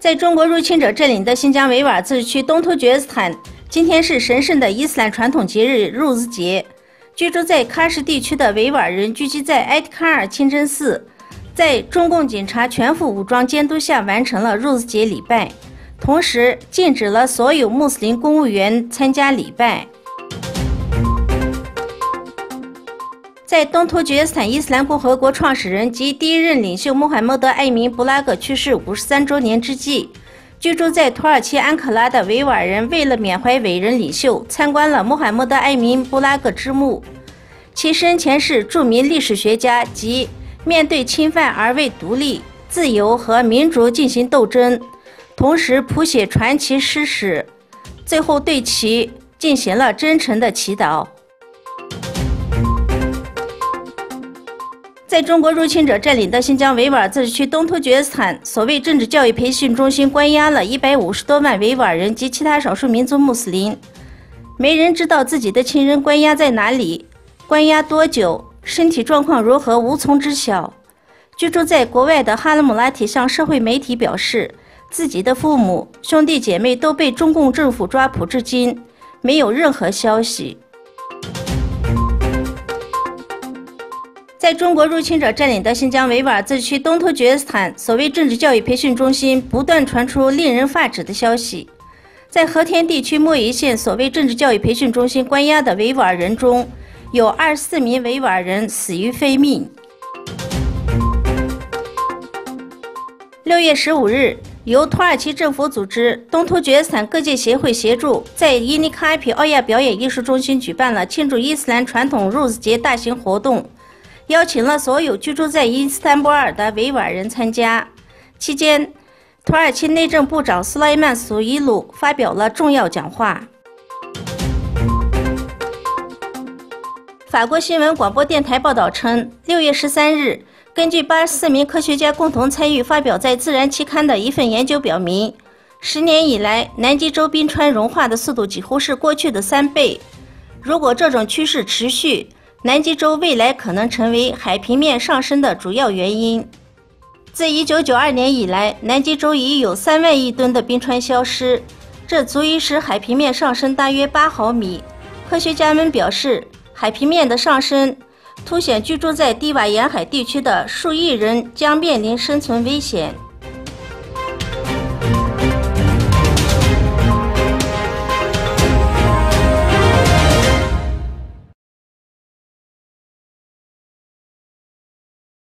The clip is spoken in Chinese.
在中国入侵者占领的新疆维吾尔自治区东突厥斯坦，今天是神圣的伊斯兰传统节日入兹节。居住在喀什地区的维吾尔人聚集在埃迪卡尔清真寺，在中共警察全副武装监督下完成了入兹节礼拜，同时禁止了所有穆斯林公务员参加礼拜。在东突厥斯坦伊斯兰共和国创始人及第一任领袖穆罕默德·艾明·布拉格去世53周年之际，居住在土耳其安卡拉的维吾尔人为了缅怀伟人领袖，参观了穆罕默德·艾明·布拉格之墓。其生前是著名历史学家及面对侵犯而为独立、自由和民主进行斗争，同时谱写传奇诗史，最后对其进行了真诚的祈祷。在中国入侵者占领的新疆维吾尔自治区东突厥斯坦，所谓政治教育培训中心关押了150多万维吾尔人及其他少数民族穆斯林。没人知道自己的亲人关押在哪里，关押多久，身体状况如何，无从知晓。居住在国外的哈勒姆拉提向社会媒体表示，自己的父母、兄弟姐妹都被中共政府抓捕至今，没有任何消息。在中国入侵者占领的新疆维吾尔自治区东突厥斯坦，所谓政治教育培训中心不断传出令人发指的消息。在和田地区莫宜县所谓政治教育培训中心关押的维吾尔人中，有24名维吾尔人死于非命。6月15日，由土耳其政府组织、东突厥斯坦各界协会协助，在伊尼卡皮奥亚表演艺术中心举办了庆祝伊斯兰传统入兹节大型活动，邀请了所有居住在伊斯坦布尔的维吾尔人参加。期间，土耳其内政部长苏莱曼·苏伊鲁发表了重要讲话。法国新闻广播电台报道称，6月13日，根据84名科学家共同参与发表在《自然》期刊的一份研究表明，10年以来，南极洲冰川融化的速度几乎是过去的3倍。如果这种趋势持续，南极洲未来可能成为海平面上升的主要原因。自1992年以来，南极洲已有3万亿吨的冰川消失，这足以使海平面上升大约8毫米。科学家们表示，海平面的上升凸显居住在低洼沿海地区的数亿人将面临生存危险。